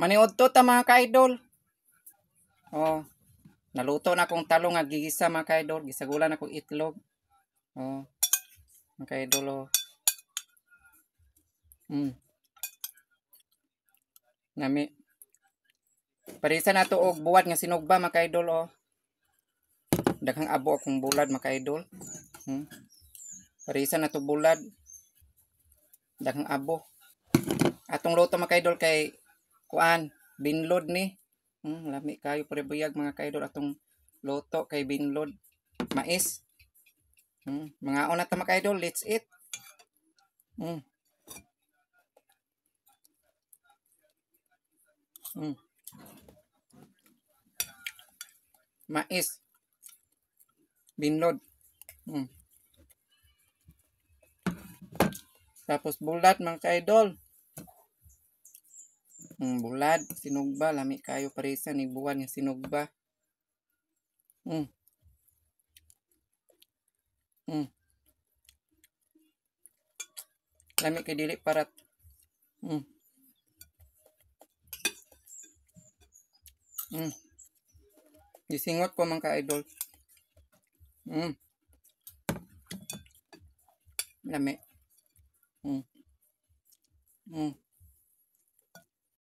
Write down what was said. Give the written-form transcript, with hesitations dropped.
Maniod to ta mga ka-idol. Oh, naluto na akong talong nga gigisa mga ka-idol. Gisagulan akong itlog. Oh, mga ka-idol oh. Nami. Parisa na to og buwat nga sinugba mga ka-idol oh. Daghang abo akong bulad mga ka-idol. Parisa na to bulad. Daghang abo. Atong luto mga ka-idol kay kuan, binlod ni. Lami kayo prebuyag mga ka-idol atong luto kay binlod. Mais. Mga una ta mga ka-idol, let's eat. Mais. Binlod. Tapos bulad mga ka-idol. Bulad, sinugba, lami kayo parisa ni buwan nga sinugba. Lami kay dili parat. Gisingot ko mga ka-idol. Lami.